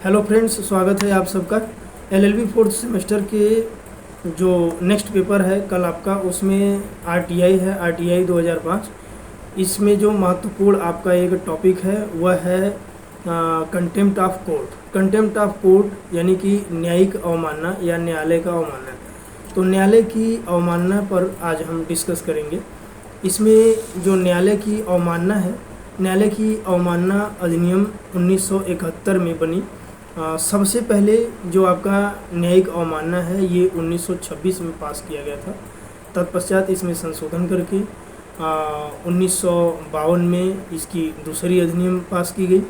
Hello friends, स्वागत है आप सबका। एलएलबी फोर्थ सेमेस्टर के जो नेक्स्ट पेपर है कल आपका, उसमें आरटीआई है, आरटीआई 2005। इसमें जो महत्वपूर्ण आपका एक टॉपिक है वह है contempt of court. Contempt of court यानी कि न्यायिक अवमानना या न्यायालय का अवमानना। तो न्यायालय की अवमानना पर आज हम डिस्कस करेंगे। इसमें जो न्यायालय की अवमानना है, न्यायालय की अवमानना अधिनियम 1971 में बनी। सबसे पहले जो आपका न्यायिक अवमानना है ये 1926 में पास किया गया था। तत्पश्चात इसमें संशोधन करके 1952 में इसकी दूसरी अधिनियम पास की गई।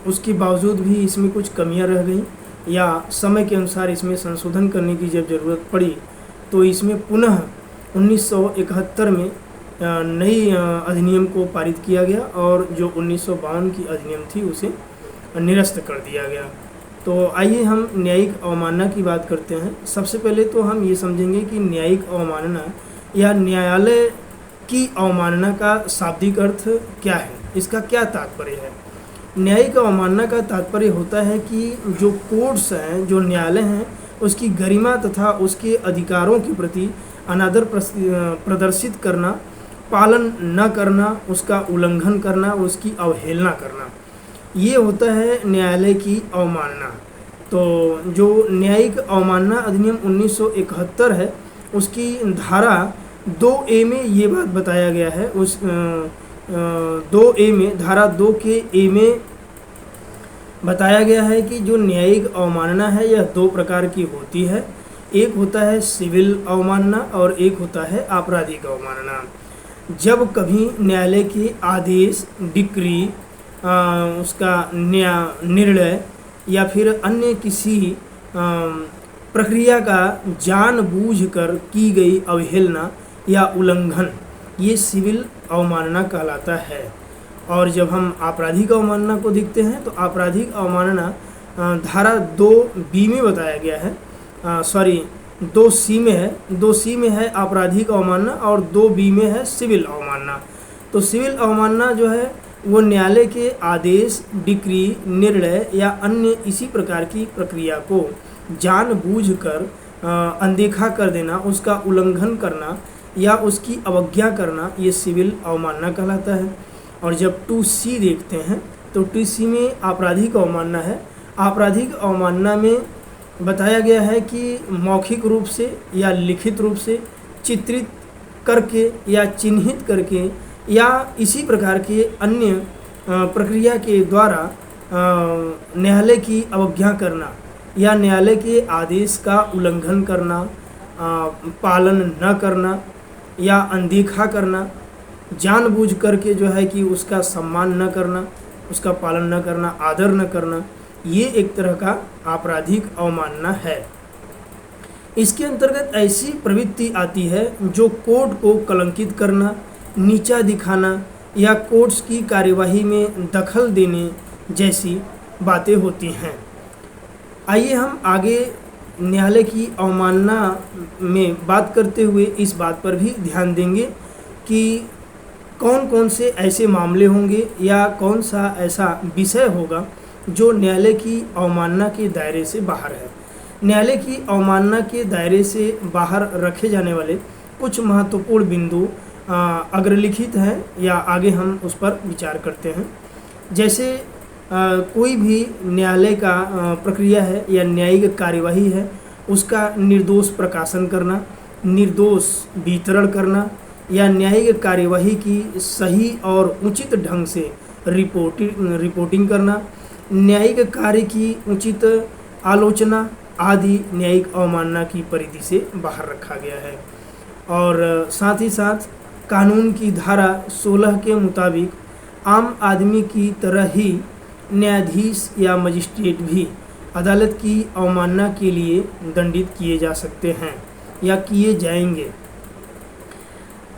उसके बावजूद भी इसमें कुछ कमियां रह गई या समय के अनुसार इसमें संशोधन करने की जब ज़रूरत पड़ी तो इसमें पुनः 1971 में नई अधिनियम को पारित किया गया और जो 1952 की अधिनियम थी उसे निरस्त कर दिया गया। तो आइए हम न्यायिक अवमानना की बात करते हैं। सबसे पहले तो हम ये समझेंगे कि न्यायिक अवमानना या न्यायालय की अवमानना का शाब्दिक अर्थ क्या है, इसका क्या तात्पर्य है। न्यायिक अवमानना का तात्पर्य होता है कि जो कोर्ट्स हैं, जो न्यायालय हैं, उसकी गरिमा तथा उसके अधिकारों के प्रति अनादर प्रदर्शित करना, पालन न करना, उसका उल्लंघन करना, उसकी अवहेलना करना, ये होता है न्यायालय की अवमानना। तो जो न्यायिक अवमानना अधिनियम 1971 है उसकी धारा 2A में ये बात बताया गया है। उस 2A में, धारा 2 के A में बताया गया है कि जो न्यायिक अवमानना है यह दो प्रकार की होती है। एक होता है सिविल अवमानना और एक होता है आपराधिक अवमानना। जब कभी न्यायालय के आदेश, डिक्री, उसका निर्णय या फिर अन्य किसी प्रक्रिया का जानबूझकर की गई अवहेलना या उल्लंघन, ये सिविल अवमानना कहलाता है। और जब हम आपराधिक अवमानना को देखते हैं तो आपराधिक अवमानना धारा 2B में बताया गया है, 2C में है। 2C में है आपराधिक अवमानना और 2B में है सिविल अवमानना। तो सिविल अवमानना जो है वो न्यायालय के आदेश, डिक्री, निर्णय या अन्य इसी प्रकार की प्रक्रिया को जानबूझकर अनदेखा कर देना, उसका उल्लंघन करना या उसकी अवज्ञा करना, ये सिविल अवमानना कहलाता है। और जब 2C देखते हैं तो 2C में आपराधिक अवमानना है। आपराधिक अवमानना में बताया गया है कि मौखिक रूप से या लिखित रूप से चित्रित करके या चिन्हित करके या इसी प्रकार के अन्य प्रक्रिया के द्वारा न्यायालय की अवज्ञा करना या न्यायालय के आदेश का उल्लंघन करना, पालन न करना या अनदेखा करना, जानबूझ करके जो है कि उसका सम्मान न करना, उसका पालन न करना, आदर न करना, ये एक तरह का आपराधिक अवमानना है। इसके अंतर्गत ऐसी प्रवृत्ति आती है जो कोर्ट को कलंकित करना, नीचा दिखाना या कोर्ट्स की कार्यवाही में दखल देने जैसी बातें होती हैं। आइए हम आगे न्यायालय की अवमानना में बात करते हुए इस बात पर भी ध्यान देंगे कि कौन कौन से ऐसे मामले होंगे या कौन सा ऐसा विषय होगा जो न्यायालय की अवमानना के दायरे से बाहर है। न्यायालय की अवमानना के दायरे से बाहर रखे जाने वाले कुछ महत्वपूर्ण बिंदु अग्रलिखित हैं या आगे हम उस पर विचार करते हैं। जैसे कोई भी न्यायालय का प्रक्रिया है या न्यायिक कार्यवाही है, उसका निर्दोष प्रकाशन करना, निर्दोष वितरण करना या न्यायिक कार्यवाही की सही और उचित ढंग से रिपोर्टिंग करना, न्यायिक कार्य की उचित आलोचना आदि न्यायिक अवमानना की परिधि से बाहर रखा गया है। और साथ ही साथ कानून की धारा 16 के मुताबिक आम आदमी की तरह ही न्यायाधीश या मजिस्ट्रेट भी अदालत की अवमानना के लिए दंडित किए जा सकते हैं या किए जाएंगे।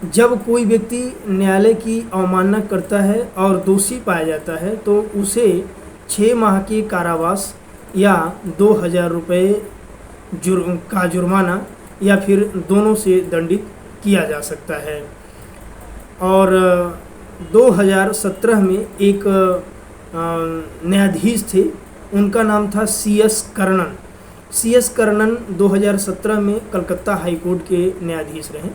जब कोई व्यक्ति न्यायालय की अवमानना करता है और दोषी पाया जाता है तो उसे 6 माह के कारावास या 2000 रुपये का जुर्माना या फिर दोनों से दंडित किया जा सकता है। और 2017 में एक न्यायाधीश थे, उनका नाम था CS कर्णन। CS कर्णन 2017 में कलकत्ता हाई कोर्ट के न्यायाधीश रहे।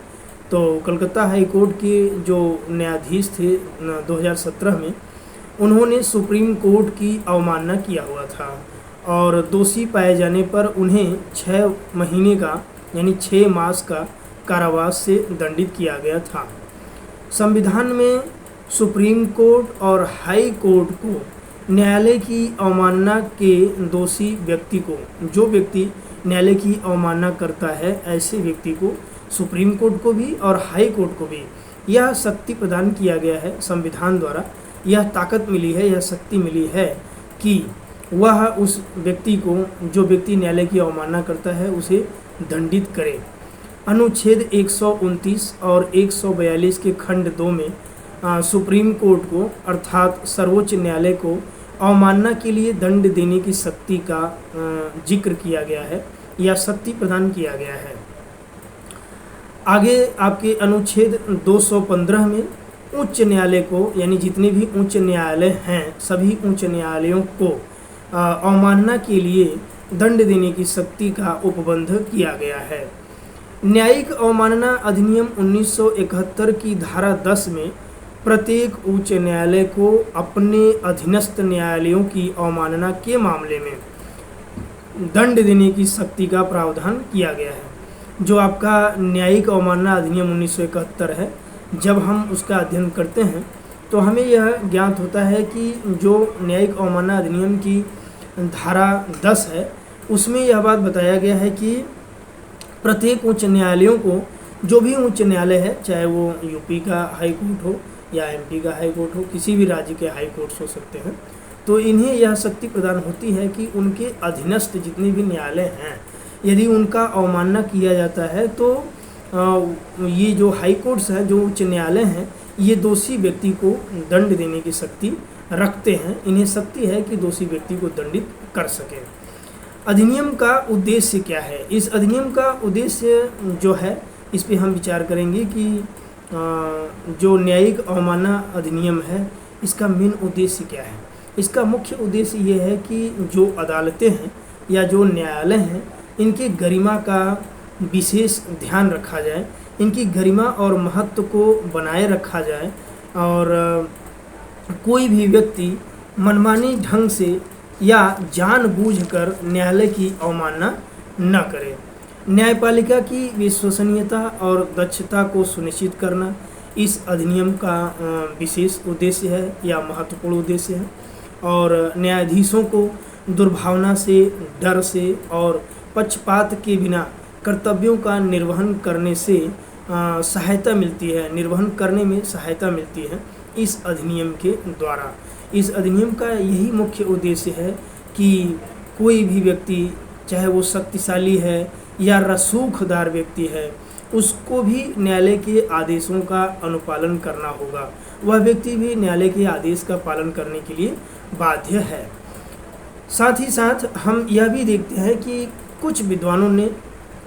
तो कलकत्ता हाई कोर्ट के जो न्यायाधीश थे 2017 में, उन्होंने सुप्रीम कोर्ट की अवमानना किया हुआ था और दोषी पाए जाने पर उन्हें 6 महीने का यानी 6 मास का कारावास से दंडित किया गया था। संविधान में सुप्रीम कोर्ट और हाई कोर्ट को न्यायालय की अवमानना के दोषी व्यक्ति को, जो व्यक्ति न्यायालय की अवमानना करता है, ऐसे व्यक्ति को सुप्रीम कोर्ट को भी और हाई कोर्ट को भी यह शक्ति प्रदान किया गया है। संविधान द्वारा यह ताकत मिली है, यह शक्ति मिली है कि वह उस व्यक्ति को, जो व्यक्ति न्यायालय की अवमानना करता है, उसे दंडित करे। अनुच्छेद 129 और 142 के खंड 2 में सुप्रीम कोर्ट को अर्थात सर्वोच्च न्यायालय को अवमानना के लिए दंड देने की शक्ति का जिक्र किया गया है या शक्ति प्रदान किया गया है। आगे आपके अनुच्छेद 215 में उच्च न्यायालय को, यानी जितने भी उच्च न्यायालय हैं, सभी उच्च न्यायालयों को अवमानना के लिए दंड देने की शक्ति का उपबंध किया गया है। न्यायिक अवमानना अधिनियम 1971 की धारा 10 में प्रत्येक उच्च न्यायालय को अपने अधीनस्थ न्यायालयों की अवमानना के मामले में दंड देने की शक्ति का प्रावधान किया गया है। जो आपका न्यायिक अवमानना अधिनियम 1971 है, जब हम उसका अध्ययन करते हैं तो हमें यह ज्ञात होता है कि जो न्यायिक अवमानना अधिनियम की धारा 10 है, उसमें यह बात बताया गया है कि प्रत्येक उच्च न्यायालयों को, जो भी उच्च न्यायालय है, चाहे वो यूपी का हाई कोर्ट हो या MP का हाई कोर्ट हो, किसी भी राज्य के हाई कोर्ट्स हो सकते हैं, तो इन्हें यह शक्ति प्रदान होती है कि उनके अधीनस्थ जितने भी न्यायालय हैं, यदि उनका अवमानना किया जाता है तो ये जो हाई कोर्ट्स हैं, जो उच्च न्यायालय हैं, ये दोषी व्यक्ति को दंड देने की शक्ति रखते हैं। इन्हें शक्ति है कि दोषी व्यक्ति को दंडित कर सके। अधिनियम का उद्देश्य क्या है? इस अधिनियम का उद्देश्य जो है, इस पे हम विचार करेंगे कि जो न्यायिक अवमानना अधिनियम है, इसका मेन उद्देश्य क्या है। इसका मुख्य उद्देश्य ये है कि जो अदालतें हैं या जो न्यायालय हैं, इनकी गरिमा का विशेष ध्यान रखा जाए, इनकी गरिमा और महत्व को बनाए रखा जाए और कोई भी व्यक्ति मनमानी ढंग से या जानबूझकर न्यायालय की अवमानना न करे। न्यायपालिका की विश्वसनीयता और दक्षता को सुनिश्चित करना इस अधिनियम का विशेष उद्देश्य है या महत्वपूर्ण उद्देश्य है। और न्यायाधीशों को दुर्भावना से, डर से और पक्षपात के बिना कर्तव्यों का निर्वहन करने से सहायता मिलती है, निर्वहन करने में सहायता मिलती है इस अधिनियम के द्वारा। इस अधिनियम का यही मुख्य उद्देश्य है कि कोई भी व्यक्ति, चाहे वो शक्तिशाली है या रसूखदार व्यक्ति है, उसको भी न्यायालय के आदेशों का अनुपालन करना होगा। वह व्यक्ति भी न्यायालय के आदेश का पालन करने के लिए बाध्य है। साथ ही साथ हम यह भी देखते हैं कि कुछ विद्वानों ने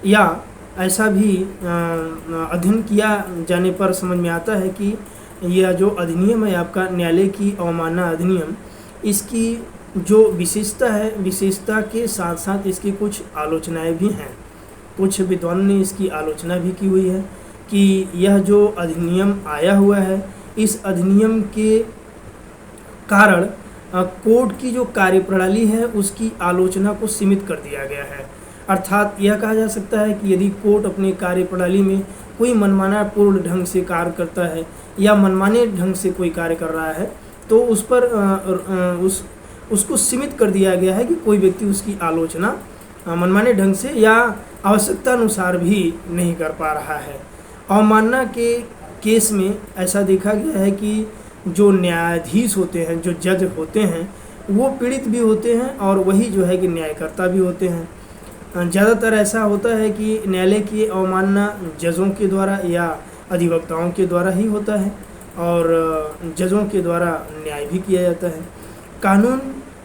या ऐसा भी अध्ययन किया जाने पर समझ में आता है कि यह जो अधिनियम है आपका न्यायालय की अवमानना अधिनियम, इसकी जो विशेषता है, विशेषता के साथ साथ इसकी कुछ आलोचनाएं भी हैं। कुछ विद्वानों ने इसकी आलोचना भी की हुई है कि यह जो अधिनियम आया हुआ है, इस अधिनियम के कारण कोर्ट की जो कार्यप्रणाली है उसकी आलोचना को सीमित कर दिया गया है। अर्थात यह कहा जा सकता है कि यदि कोर्ट अपने कार्यप्रणाली में कोई मनमाना पूर्ण ढंग से कार्य करता है या मनमाने ढंग से कोई कार्य कर रहा है, तो उस पर उसको सीमित कर दिया गया है कि कोई व्यक्ति उसकी आलोचना मनमाने ढंग से या आवश्यकता अनुसार भी नहीं कर पा रहा है। अवमानना के केस में ऐसा देखा गया है कि जो न्यायाधीश होते हैं, जो जज होते हैं, वो पीड़ित भी होते हैं और वही जो है कि न्यायकर्ता भी होते हैं। ज़्यादातर ऐसा होता है कि न्यायालय की अवमानना जजों के द्वारा या अधिवक्ताओं के द्वारा ही होता है और जजों के द्वारा न्याय भी किया जाता है। कानून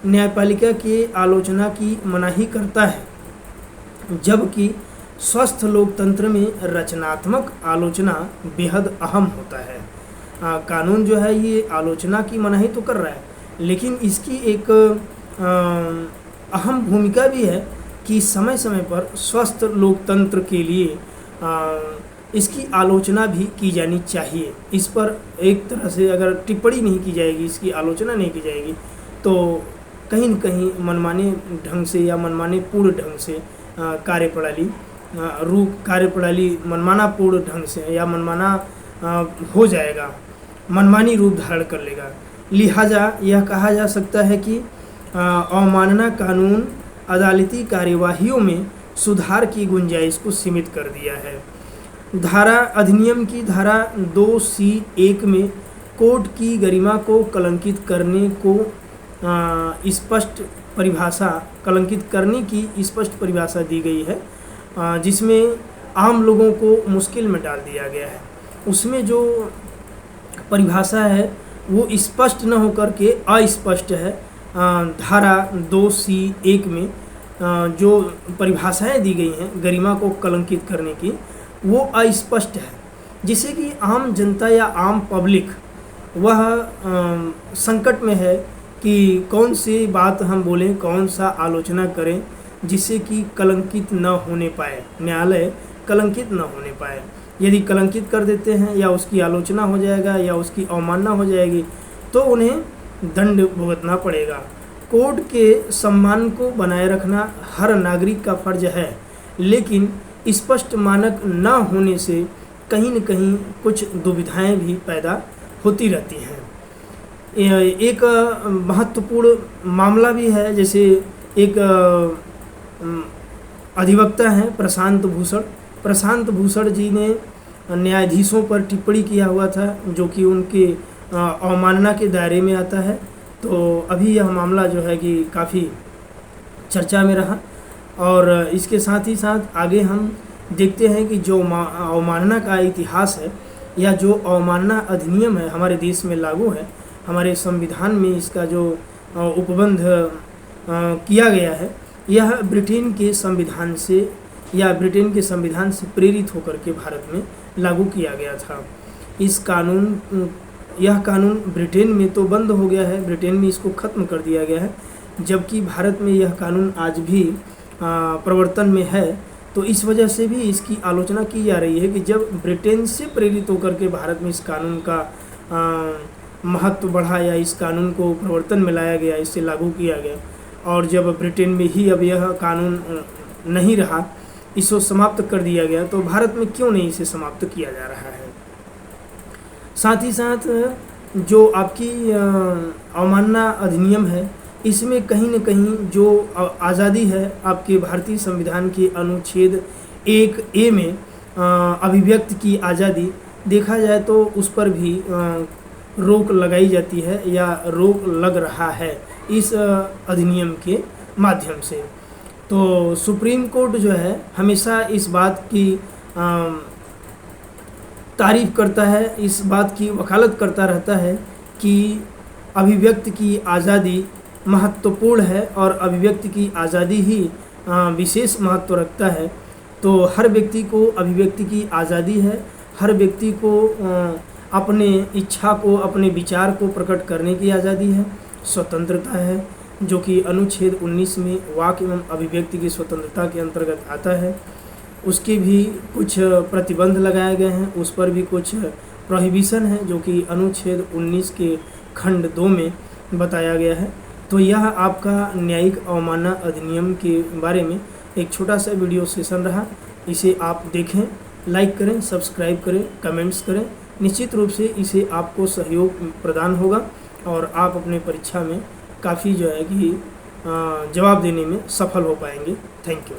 न्यायपालिका की आलोचना की मनाही करता है, जबकि स्वस्थ लोकतंत्र में रचनात्मक आलोचना बेहद अहम होता है। कानून जो है ये आलोचना की मनाही तो कर रहा है, लेकिन इसकी एक अहम भूमिका भी है कि समय समय पर स्वस्थ लोकतंत्र के लिए इसकी आलोचना भी की जानी चाहिए। इस पर एक तरह से अगर टिप्पणी नहीं की जाएगी, इसकी आलोचना नहीं की जाएगी, तो कहीं न कहीं मनमाने ढंग से या मनमाने पूर्ण ढंग से कार्यप्रणाली मनमाना पूर्ण ढंग से या मनमाना हो जाएगा, मनमानी रूप धारण कर लेगा। लिहाजा यह कहा जा सकता है कि अवमानना कानून अदालती कार्यवाहियों में सुधार की गुंजाइश को सीमित कर दिया है। अधिनियम की धारा 2C1 में कोर्ट की गरिमा को कलंकित करने की स्पष्ट परिभाषा दी गई है, जिसमें आम लोगों को मुश्किल में डाल दिया गया है। उसमें जो परिभाषा है वो स्पष्ट न होकर के अस्पष्ट है। धारा 2C1 में जो परिभाषाएं दी गई हैं गरिमा को कलंकित करने की, वो अस्पष्ट है, जिससे कि आम जनता या आम पब्लिक वह संकट में है कि कौन सी बात हम बोलें, कौन सा आलोचना करें जिससे कि कलंकित न होने पाए, न्यायालय कलंकित न होने पाए। यदि कलंकित कर देते हैं या उसकी आलोचना हो जाएगा या उसकी अवमानना हो जाएगी तो उन्हें दंड भुगतना पड़ेगा। कोर्ट के सम्मान को बनाए रखना हर नागरिक का फर्ज है, लेकिन स्पष्ट मानक न होने से कहीं न कहीं कुछ दुविधाएं भी पैदा होती रहती हैं। एक महत्वपूर्ण मामला भी है, जैसे एक अधिवक्ता हैं प्रशांत भूषण जी ने न्यायाधीशों पर टिप्पणी किया हुआ था जो कि उनके अवमानना के दायरे में आता है। तो अभी यह मामला जो है कि काफ़ी चर्चा में रहा, और इसके साथ ही साथ आगे हम देखते हैं कि जो अवमानना का इतिहास है या जो अवमानना अधिनियम है हमारे देश में लागू है, हमारे संविधान में इसका जो उपबंध किया गया है, यह ब्रिटेन के संविधान से प्रेरित होकर के भारत में लागू किया गया था। यह कानून ब्रिटेन में तो बंद हो गया है, ब्रिटेन में इसको ख़त्म कर दिया गया है, जबकि भारत में यह कानून आज भी प्रवर्तन में है। तो इस वजह से भी इसकी आलोचना की जा रही है कि जब ब्रिटेन से प्रेरित होकर के भारत में इस कानून का महत्व बढ़ा या इस कानून को प्रवर्तन में लाया गया, इससे लागू किया गया, और जब ब्रिटेन में ही अब यह कानून नहीं रहा, इसको समाप्त कर दिया गया, तो भारत में क्यों नहीं इसे समाप्त किया जा रहा है। साथ ही साथ जो आपकी अवमानना अधिनियम है, इसमें कहीं न कहीं जो आज़ादी है आपके भारतीय संविधान के अनुच्छेद 1A में अभिव्यक्ति की आज़ादी, देखा जाए तो उस पर भी रोक लगाई जाती है या रोक लग रहा है इस अधिनियम के माध्यम से। तो सुप्रीम कोर्ट जो है हमेशा इस बात की तारीफ़ करता है, इस बात की वकालत करता रहता है कि अभिव्यक्ति की आज़ादी महत्वपूर्ण है और अभिव्यक्ति की आज़ादी ही विशेष महत्व रखता है। तो हर व्यक्ति को अभिव्यक्ति की आज़ादी है, हर व्यक्ति को अपने इच्छा को, अपने विचार को प्रकट करने की आज़ादी है, स्वतंत्रता है, जो कि अनुच्छेद 19 में वाक एवं अभिव्यक्ति की स्वतंत्रता के अंतर्गत आता है। उसके भी कुछ प्रतिबंध लगाए गए हैं, उस पर भी कुछ प्रोहिबिशन है जो कि अनुच्छेद 19 के खंड 2 में बताया गया है। तो यह आपका न्यायिक अवमानना अधिनियम के बारे में एक छोटा सा वीडियो सेशन रहा। इसे आप देखें, लाइक करें, सब्सक्राइब करें, कमेंट्स करें। निश्चित रूप से इसे आपको सहयोग प्रदान होगा और आप अपने परीक्षा में काफ़ी जो है कि जवाब देने में सफल हो पाएंगे। Thank you.